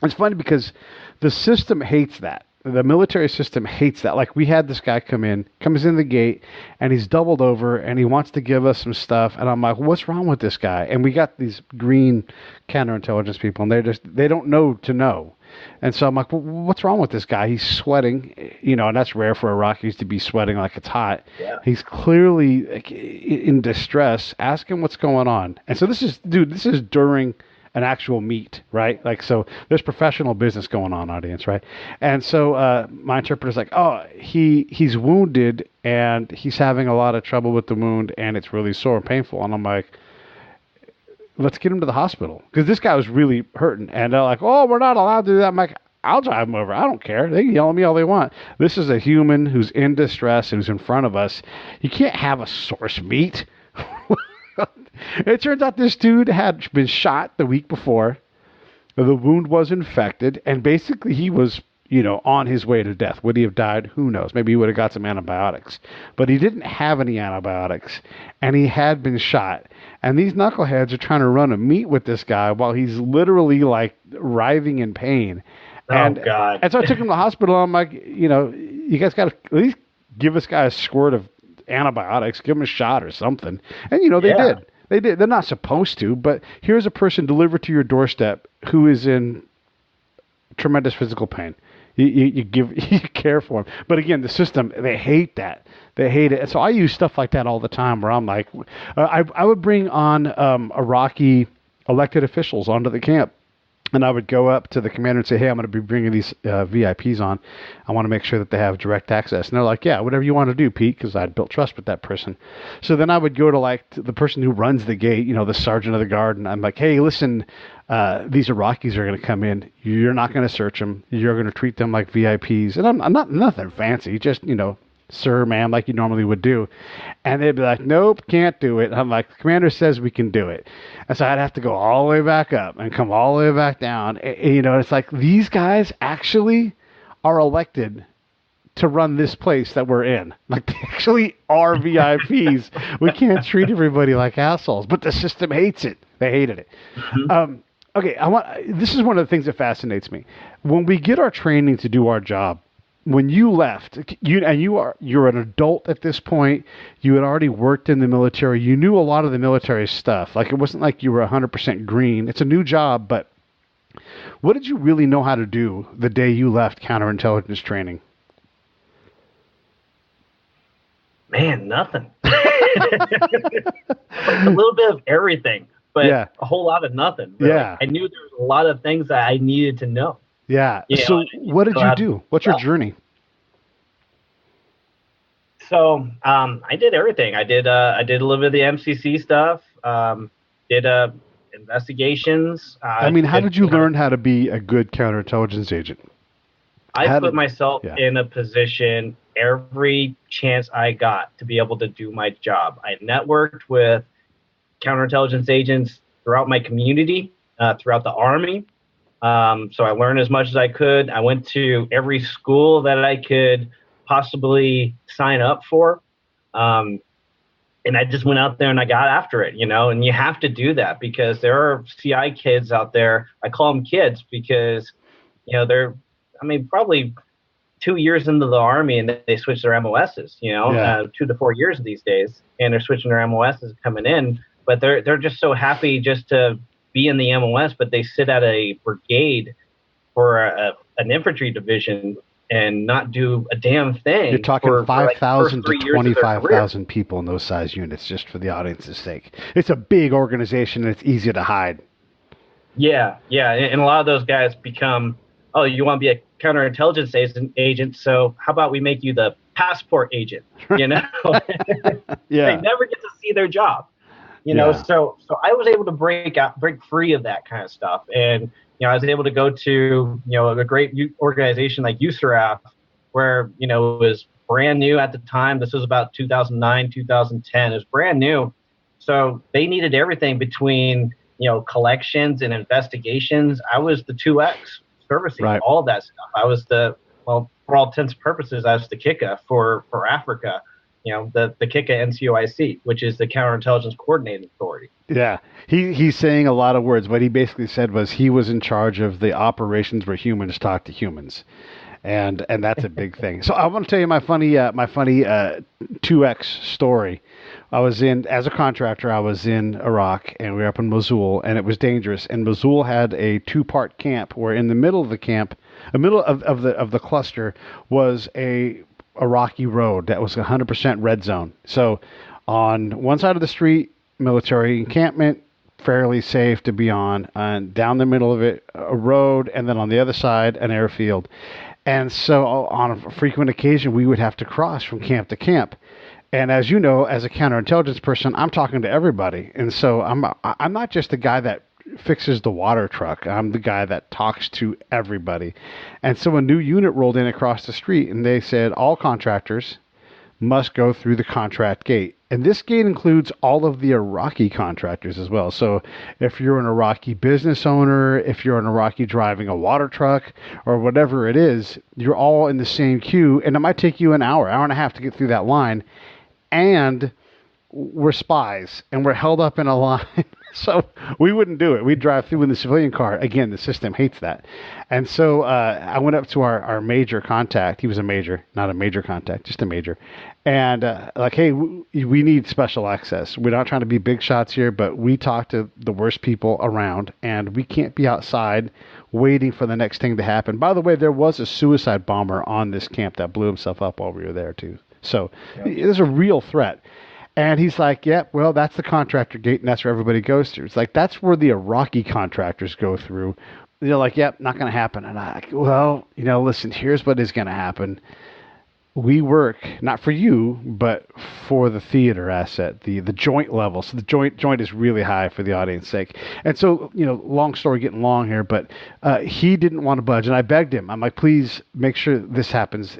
it's funny because the system hates that. The military system hates that. Like, we had this guy comes in the gate, and he's doubled over, and he wants to give us some stuff. And I'm like, what's wrong with this guy? And we got these green counterintelligence people, and they don't know to know. And so I'm like, well, what's wrong with this guy? He's sweating, and that's rare for Iraqis to be sweating like it's hot. Yeah. He's clearly like, in distress. Ask him what's going on. And so this is during an actual meet, right? Like, so there's professional business going on, audience, right? And so my interpreter's like, oh, he's wounded and he's having a lot of trouble with the wound and it's really sore and painful. And I'm like, let's get him to the hospital, because this guy was really hurting. And they're like, oh, we're not allowed to do that. I'm like, I'll drive him over. I don't care. They can yell at me all they want. This is a human who's in distress, who's in front of us. You can't have a source meet. It turns out this dude had been shot the week before. The wound was infected, and basically he was, on his way to death. Would he have died? Who knows? Maybe he would have got some antibiotics. But he didn't have any antibiotics, and he had been shot. And these knuckleheads are trying to run a meet with this guy while he's literally, like, writhing in pain. God. And so I took him to the hospital. I'm like, you guys got to at least give this guy a squirt of antibiotics, give him a shot or something. And, they did. They did. They're not supposed to, but here's a person delivered to your doorstep who is in tremendous physical pain. You care for him. But again, the system, they hate that. They hate it. And so I use stuff like that all the time where I'm like, I would bring on Iraqi elected officials onto the camp. And I would go up to the commander and say, hey, I'm going to be bringing these VIPs on. I want to make sure that they have direct access. And they're like, yeah, whatever you want to do, Pete, because I'd built trust with that person. So then I would go to the person who runs the gate, the sergeant of the guard. And I'm like, hey, listen, these Iraqis are going to come in. You're not going to search them. You're going to treat them like VIPs. And I'm not nothing fancy, just, sir, ma'am, like you normally would do. And they'd be like, nope, can't do it. I'm like, the commander says we can do it. And so I'd have to go all the way back up and come all the way back down. It's like these guys actually are elected to run this place that we're in. Like, they actually are VIPs. We can't treat everybody like assholes, but the system hates it. They hated it. Mm-hmm. Okay, this is one of the things that fascinates me. When we get our training to do our job, when you left, you're an adult at this point, you had already worked in the military, you knew a lot of the military stuff. Like, it wasn't like you were 100% green. It's a new job, but what did you really know how to do the day you left counterintelligence training? Man, nothing. A little bit of everything, but a whole lot of nothing. Really. Yeah. I knew there was a lot of things that I needed to know. Yeah. So what did you do? What's your journey? So I did everything. I did a little bit of the MCC stuff. Did investigations. How did you learn how to be a good counterintelligence agent? I put myself in a position every chance I got to be able to do my job. I networked with counterintelligence agents throughout my community, throughout the Army. So I learned as much as I could. I went to every school that I could possibly sign up for. And I just went out there and I got after it, and you have to do that because there are CI kids out there. I call them kids because, they're, probably 2 years into the Army and they switch their MOSs, 2 to 4 years these days, and they're switching their MOSs coming in, but they're just so happy just to be in the MOS, but they sit at a brigade for an infantry division and not do a damn thing. You're talking 5,000 to 25,000 people in those size units, just for the audience's sake. It's a big organization and it's easy to hide. Yeah. And a lot of those guys become, oh, you want to be a counterintelligence agent, so how about we make you the passport agent, They never get to see their job. So I was able to break free of that kind of stuff. And, I was able to go to, a great organization like USARAF where, it was brand new at the time. This was about 2009, 2010. It was brand new. So they needed everything between, collections and investigations. I was the 2X servicing all of that stuff. I was for all intents and purposes, I was the KICA for Africa. the kick at NCOIC, which is the Counterintelligence Coordinating Authority. Yeah, he's saying a lot of words. What he basically said was he was in charge of the operations where humans talk to humans, and that's a big thing. So I want to tell you my funny 2X story. As a contractor, I was in Iraq, and we were up in Mosul, and it was dangerous. And Mosul had a 2-part camp where in the middle of the camp, the middle of the cluster was a Iraqi road that was 100% red zone. So on one side of the street, military encampment, fairly safe to be on, and down the middle of it, a road, and then on the other side, an airfield. And so on a frequent occasion, we would have to cross from camp to camp. And as you know, as a counterintelligence person, I'm talking to everybody. And so I'm not just the guy that fixes the water truck. I'm the guy that talks to everybody. And so a new unit rolled in across the street, and they said all contractors must go through the contract gate. And this gate includes all of the Iraqi contractors as well. So if you're an Iraqi business owner, if you're an Iraqi driving a water truck or whatever it is, you're all in the same queue. And it might take you an hour and a half to get through that line. And we're spies, and we're held up in a line. So we wouldn't do it. We'd drive through in the civilian car. Again, the system hates that. And so I went up to our major contact. He was a major, not a major contact, just a major. And hey, we need special access. We're not trying to be big shots here, but we talk to the worst people around, and we can't be outside waiting for the next thing to happen. By the way, there was a suicide bomber on this camp that blew himself up while we were there, too. So there's a real threat. And he's like, yeah, well, that's the contractor gate, and that's where everybody goes through. It's like, that's where the Iraqi contractors go through. They're like, yep, not going to happen. And I'm like, well, listen, here's what is going to happen. We work, not for you, but for the theater asset, the joint level. So the joint is really high for the audience sake. And so, long story getting long here, but he didn't want to budge. And I begged him. I'm like, please make sure this happens.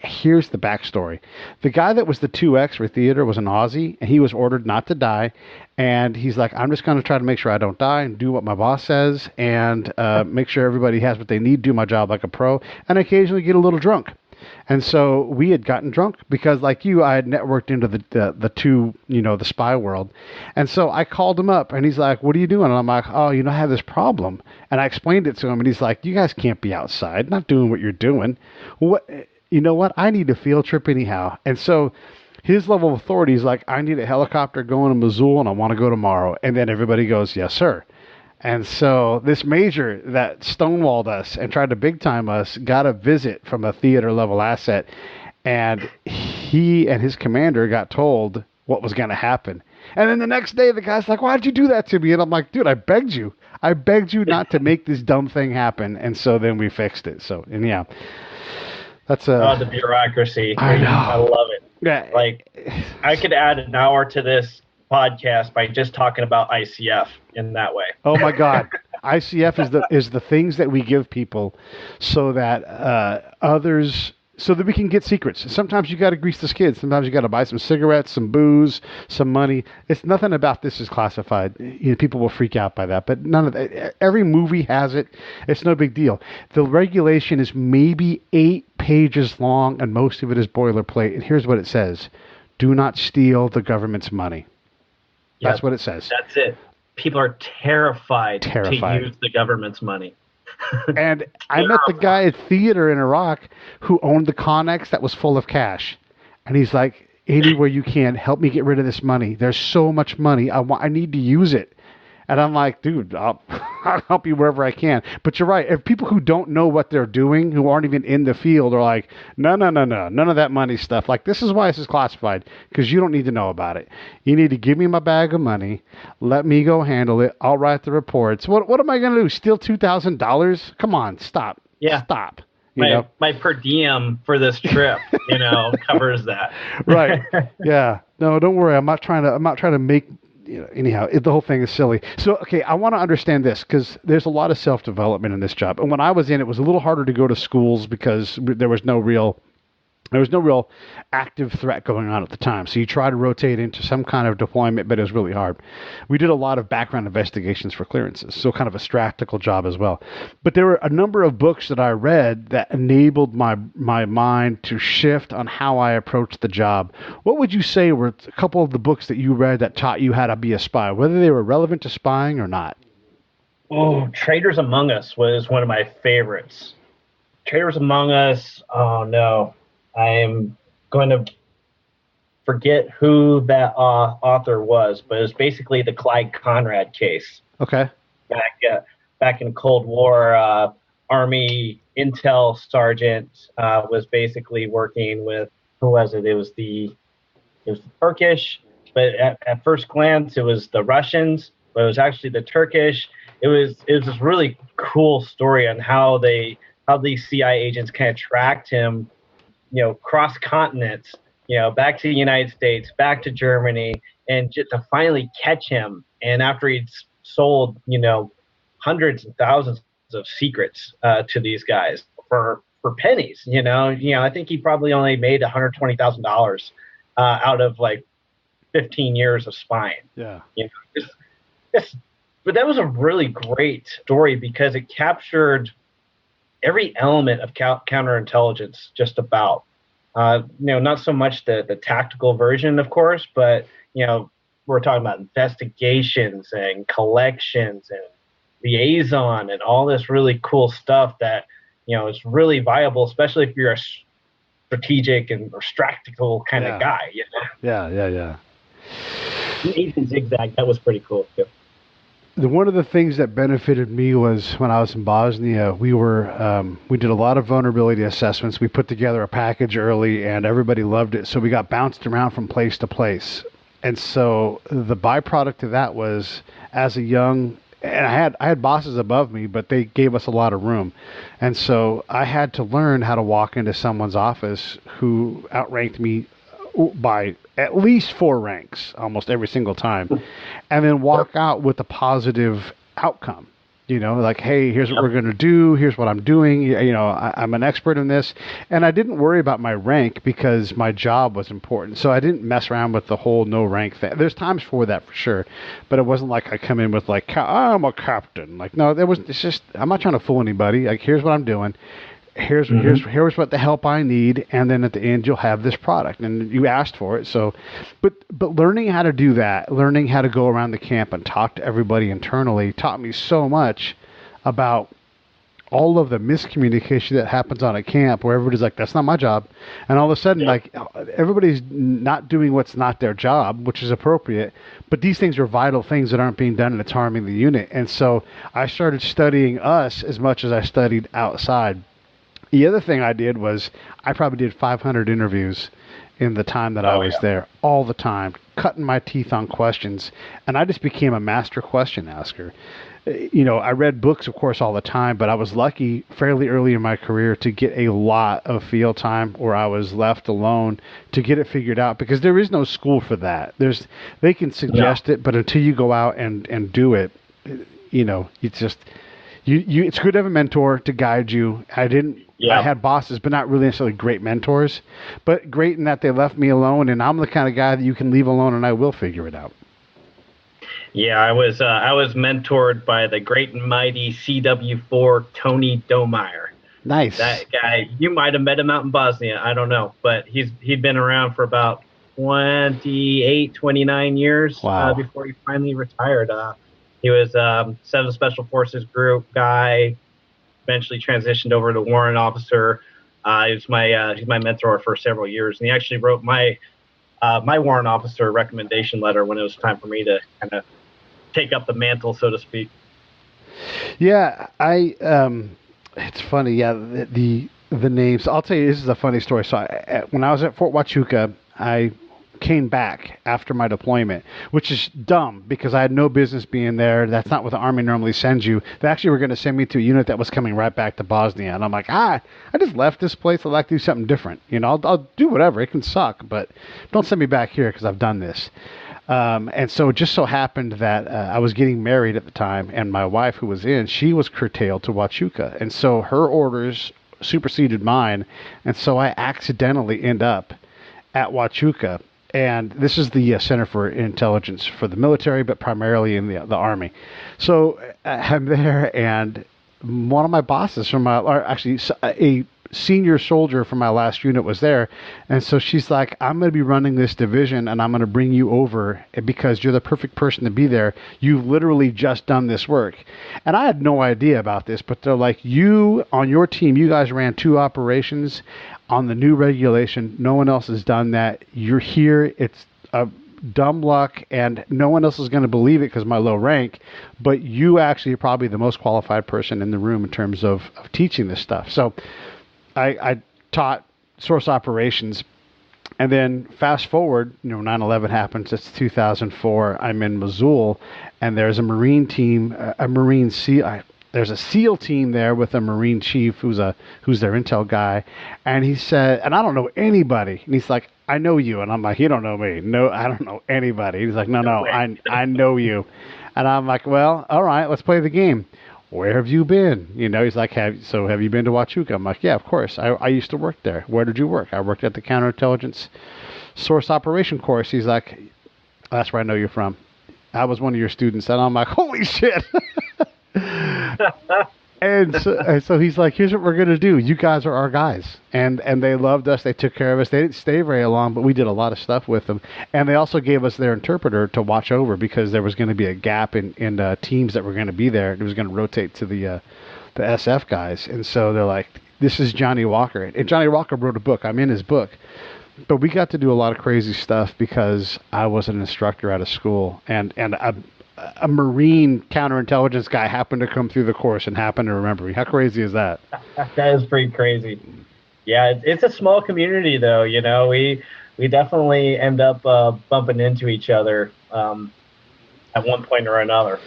Here's the backstory. The guy that was the 2X for theater was an Aussie, and he was ordered not to die. And he's like, I'm just going to try to make sure I don't die and do what my boss says and make sure everybody has what they need, do my job like a pro, and occasionally get a little drunk. And so we had gotten drunk because, like you, I had networked into the two, the spy world. And so I called him up, and he's like, what are you doing? And I'm like, oh, I have this problem. And I explained it to him, and he's like, you guys can't be outside, not doing what you're doing. What? You know what? I need a field trip anyhow. And so his level of authority is like, I need a helicopter going to Mosul, and I want to go tomorrow. And then everybody goes, yes, sir. And so this major that stonewalled us and tried to big time us got a visit from a theater level asset. And he and his commander got told what was going to happen. And then the next day, the guy's like, why'd you do that to me? And I'm like, dude, I begged you. I begged you not to make this dumb thing happen. And so then we fixed it. So, and yeah. That's the bureaucracy. I know. I love it. Yeah. Like, I could add an hour to this podcast by just talking about ICF in that way. Oh my God. ICF is the things that we give people so that others, so that we can get secrets. Sometimes you got to grease the skids. Sometimes you got to buy some cigarettes, some booze, some money. It's nothing about this is classified. People will freak out by that, but none of that. Every movie has it. It's no big deal. The regulation is maybe 8 pages long, and most of it is boilerplate. And here's what it says: do not steal the government's money. That's what it says. That's it. People are terrified to use the government's money. And I met the guy at theater in Iraq who owned the Connex that was full of cash. And he's like, anywhere you can, help me get rid of this money. There's so much money. I need to use it. And I'm like, dude, I'll help you wherever I can. But you're right. If people who don't know what they're doing, who aren't even in the field, are like, no, none of that money stuff. Like, this is why this is classified, because you don't need to know about it. You need to give me my bag of money. Let me go handle it. I'll write the reports. What am I going to do? Steal $2,000? Come on, stop. Yeah. Stop. My per diem for this trip, covers that. Right. Yeah. No, don't worry. I'm not trying to make. Anyhow, the whole thing is silly. So, okay, I want to understand this because there's a lot of self-development in this job. And when I was in, it was a little harder to go to schools because there was no real There was no real active threat going on at the time. So you try to rotate into some kind of deployment, but it was really hard. We did a lot of background investigations for clearances, so kind of a strategical job as well. But there were a number of books that I read that enabled my mind to shift on how I approached the job. What would you say were a couple of the books that you read that taught you how to be a spy, whether they were relevant to spying or not? Oh, Traders Among Us was one of my favorites. Traders Among Us, oh no. I am going to forget who that author was, but it was basically the Clyde Conrad case. Okay. Back in Cold War, Army intel sergeant was basically working with, who was it? It was the Turkish, but at first glance it was the Russians, but it was actually the Turkish. It was this really cool story on how these CIA agents kind of tracked him, cross continents, back to the United States, back to Germany, and just to finally catch him. And after he'd sold, hundreds and thousands of secrets to these guys for pennies, I think he probably only made $120,000 out of like 15 years of spying. Yeah. But that was a really great story because it captured every element of counterintelligence, just about. Not so much the tactical version, of course, but we're talking about investigations and collections and liaison and all this really cool stuff that is really viable, especially if you're a strategic or strategical kind of guy. Yeah. Agent Zigzag, that was pretty cool too. One of the things that benefited me was when I was in Bosnia, we did a lot of vulnerability assessments. We put together a package early, and everybody loved it. So we got bounced around from place to place. And so the byproduct of that was, as a young, and I had bosses above me, but they gave us a lot of room. And so I had to learn how to walk into someone's office who outranked me by at least 4 ranks almost every single time, and then walk out with a positive outcome. Like, hey, here's what we're going to do. Here's what I'm doing. I'm an expert in this. And I didn't worry about my rank because my job was important. So I didn't mess around with the whole no rank thing. There's times for that for sure. But it wasn't like I come in with like, I'm a captain. Like, no, it's just, I'm not trying to fool anybody. Like, here's what I'm doing. Here's what the help I need, and then at the end you'll have this product, and you asked for it. So, but learning how to do that, learning how to go around the camp and talk to everybody internally, taught me so much about all of the miscommunication that happens on a camp, where everybody's like, "That's not my job," and all of a sudden, like, everybody's not doing what's not their job, which is appropriate. But these things are vital things that aren't being done, and it's harming the unit. And so I started studying us as much as I studied outside. The other thing I did was I probably did 500 interviews in the time that I was there, all the time, cutting my teeth on questions, and I just became a master question asker. I read books, of course, all the time, but I was lucky fairly early in my career to get a lot of field time where I was left alone to get it figured out, because there is no school for that. They can suggest it, but until you go out and do it, it's just... it's good to have a mentor to guide you. I had bosses, but not really necessarily great mentors, but great in that they left me alone, and I'm the kind of guy that you can leave alone, and I will figure it out. Yeah, I was mentored by the great and mighty CW4 Tony Domeyer. Nice. That guy, you might have met him out in Bosnia. I don't know, but he'd been around for about 28, 29 years before he finally retired. He was 7th Special Forces Group guy. Eventually transitioned over to warrant officer. He's my mentor for several years, and he actually wrote my warrant officer recommendation letter when it was time for me to kind of take up the mantle, so to speak. Yeah, it's funny. Yeah, the names. I'll tell you, this is a funny story. So when I was at Fort Huachuca, I came back after my deployment, which is dumb because I had no business being there. That's not what the Army normally sends you. They actually were going to send me to a unit that was coming right back to Bosnia. And I'm like, I just left this place. I'd like to do something different. I'll do whatever. It can suck, but don't send me back here because I've done this. And so it just so happened that I was getting married at the time, and my wife, who was she was curtailed to Huachuca. And so her orders superseded mine. And so I accidentally end up at Huachuca. And this is the Center for Intelligence for the military, but primarily in the Army. So I'm there, and one of my bosses a senior soldier from my last unit was there. And so she's like, I'm going to be running this division, and I'm going to bring you over because you're the perfect person to be there. You've literally just done this work. And I had no idea about this, but they're like, you, on your team, you guys ran 2 operations on the new regulation. No one else has done that. You're here. It's a dumb luck, and no one else is going to believe it because of my low rank, but you actually are probably the most qualified person in the room in terms of teaching this stuff. So I taught source operations, and then fast forward, 9/11 happens. It's 2004. I'm in Mosul, and there's a Marine team, there's a SEAL team there with a Marine chief who's their intel guy, and he said, and I don't know anybody, and he's like, I know you, and I'm like, you don't know me. No, I don't know anybody. He's like, no, I know you, and I'm like, well, all right, let's play the game. Where have you been? He's like, have you been to Huachuca? I'm like, yeah, of course. I used to work there. Where did you work? I worked at the Counterintelligence Source Operation course. He's like, that's where I know you're from. I was one of your students, and I'm like, holy shit. And so he's like, here's what we're going to do. You guys are our guys. And they loved us. They took care of us. They didn't stay very long, but we did a lot of stuff with them. And they also gave us their interpreter to watch over because there was going to be a gap in teams that were going to be there. It was going to rotate to the SF guys. And so they're like, this is Johnny Walker. And Johnny Walker wrote a book. I'm in his book. But we got to do a lot of crazy stuff because I was an instructor out of school. And a Marine counterintelligence guy happened to come through the course and happened to remember me. How crazy is that? That is pretty crazy. Yeah, it's a small community, though. We definitely end up bumping into each other at one point or another.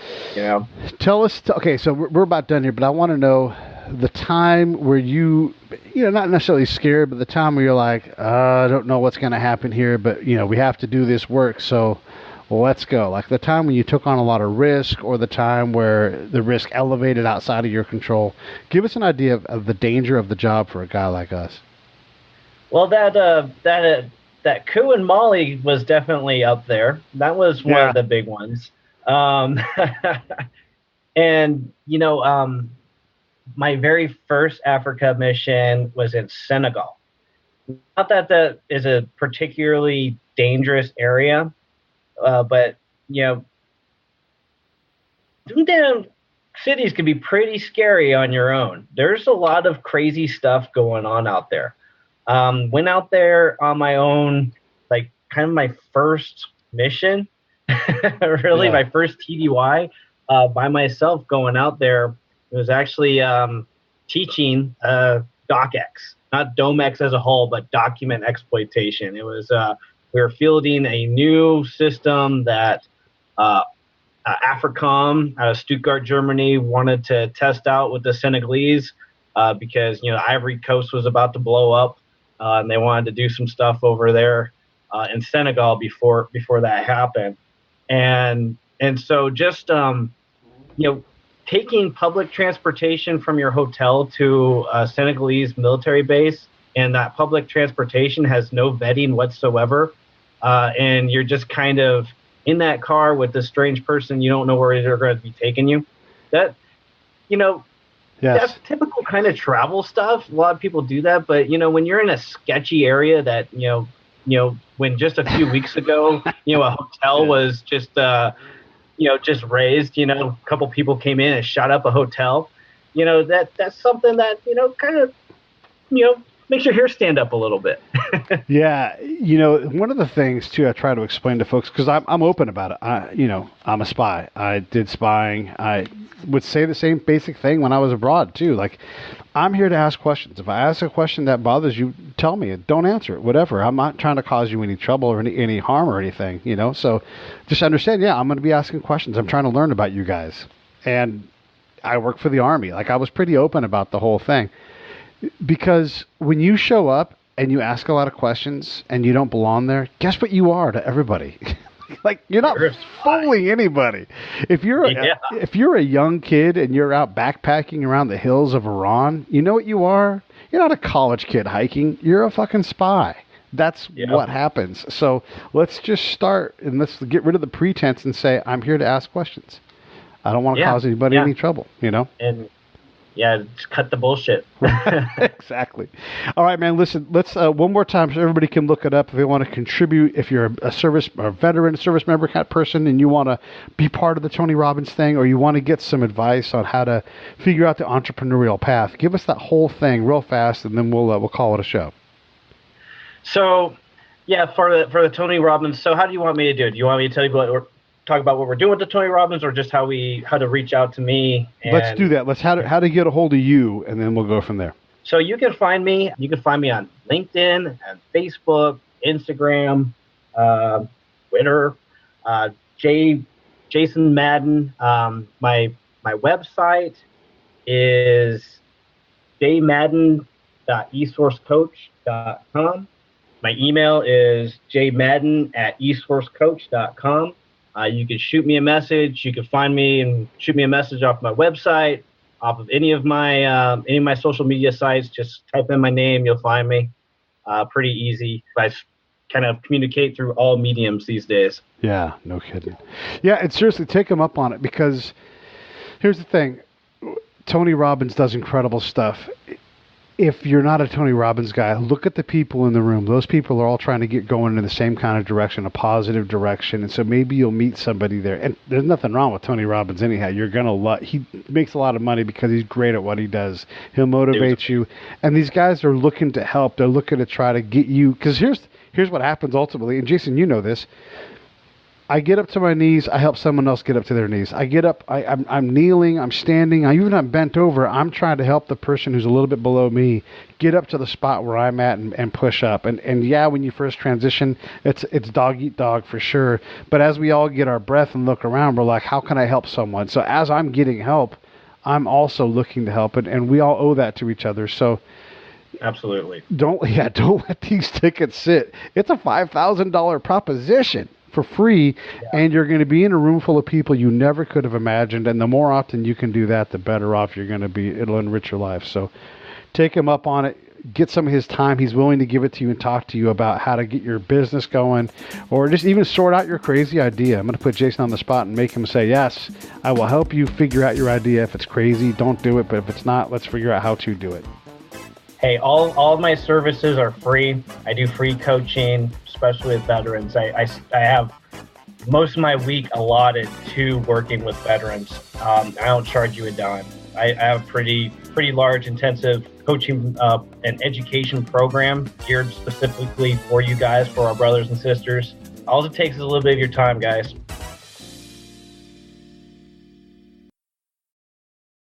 Tell us. Okay, so we're about done here, but I want to know the time where you not necessarily scared, but the time where you're like, I don't know what's going to happen here, but we have to do this work, so. Well, let's go. Like the time when you took on a lot of risk, or the time where the risk elevated outside of your control. Give us an idea of the danger of the job for a guy like us. Well, that coup in Mali was definitely up there. That was one of the big ones. And my very first Africa mission was in Senegal. Not that is a particularly dangerous area. But them damn cities can be pretty scary on your own. There's a lot of crazy stuff going on out there. Went out there on my own, like kind of my first mission, really my first TDY by myself going out there. It was actually teaching DocX, not DOMEX as a whole, but document exploitation. It was we were fielding a new system that AFRICOM out of Stuttgart, Germany, wanted to test out with the Senegalese because Ivory Coast was about to blow up, and they wanted to do some stuff over there in Senegal before that happened, and so just taking public transportation from your hotel to a Senegalese military base, and that public transportation has no vetting whatsoever. And you're just kind of in that car with this strange person. You don't know where they're going to be taking you. That's typical kind of travel stuff. A lot of people do that. But, when you're in a sketchy area that, when just a few weeks ago, a hotel was just, just raised, a couple people came in and shot up a hotel, that's something that, kind of, makes your hair stand up a little bit. Yeah. One of the things, too, I try to explain to folks, because I'm open about it. I'm a spy. I did spying. I would say the same basic thing when I was abroad, too. Like, I'm here to ask questions. If I ask a question that bothers you, tell me. Don't answer it, whatever. I'm not trying to cause you any trouble or any harm or anything, So just understand, I'm going to be asking questions. I'm trying to learn about you guys. And I work for the Army. Like, I was pretty open about the whole thing. Because when you show up and you ask a lot of questions and you don't belong there, guess what you are to everybody? Like, you're not fooling anybody. If you're a young kid and you're out backpacking around the hills of Iran, you know what you are? You're not a college kid hiking. You're a fucking spy. That's what happens. So let's just start and let's get rid of the pretense and say, I'm here to ask questions. I don't want to cause anybody any trouble, you know? And just cut the bullshit. Exactly. All right, man, listen, let's one more time so everybody can look it up if they want to contribute. If you're a service or veteran, service member kind of person, and you want to be part of the Tony Robbins thing, or you want to get some advice on how to figure out the entrepreneurial path, give us that whole thing real fast, and then we'll call it a show. So, for the Tony Robbins. So, how do you want me to do it? Do you want me to tell you talk about what we're doing with the Tony Robbins, or just how to reach out to me? Let's do that. Let's how to get a hold of you, and then we'll go from there. So you can find me. You can find me on LinkedIn, and Facebook, Instagram, Twitter. Jason Madden. My website is jmadden.esourcecoach.com. My email is jmadden@esourcecoach.com. You can shoot me a message. You can find me and shoot me a message off my website, off of any of my social media sites. Just type in my name, you'll find me. Pretty easy. I kind of communicate through all mediums these days. Yeah, no kidding. Yeah, and seriously, take him up on it, because here's the thing. Tony Robbins does incredible stuff. If you're not a Tony Robbins guy, look at the people in the room. Those people are all trying to get going in the same kind of direction, a positive direction. And so maybe you'll meet somebody there. And there's nothing wrong with Tony Robbins anyhow. You're going to love. He makes a lot of money because he's great at what he does. He'll motivate you. And these guys are looking to help. They're looking to try to get you. Because here's what happens ultimately. And Jason, you know this. I get up to my knees. I help someone else get up to their knees. I get up. I'm kneeling. I'm standing. I'm bent over. I'm trying to help the person who's a little bit below me get up to the spot where I'm at and push up. And yeah, when you first transition, it's dog eat dog for sure. But as we all get our breath and look around, we're like, how can I help someone? So as I'm getting help, I'm also looking to help, and we all owe that to each other. So. Absolutely. Don't let these tickets sit. It's a $5,000 proposition for free, and you're going to be in a room full of people you never could have imagined. And the more often you can do that, the better off you're going to be. It'll enrich your life. So take him up on it. Get some of his time. He's willing to give it to you and talk to you about how to get your business going, or just even sort out your crazy idea. I'm going to put Jason on the spot and make him say, yes, I will help you figure out your idea. If it's crazy, don't do it. But if it's not, let's figure out how to do it. Hey, all of my services are free. I do free coaching, especially with veterans. I have most of my week allotted to working with veterans. I don't charge you a dime. I have pretty large, intensive coaching and education program geared specifically for you guys, for our brothers and sisters. All it takes is a little bit of your time, guys.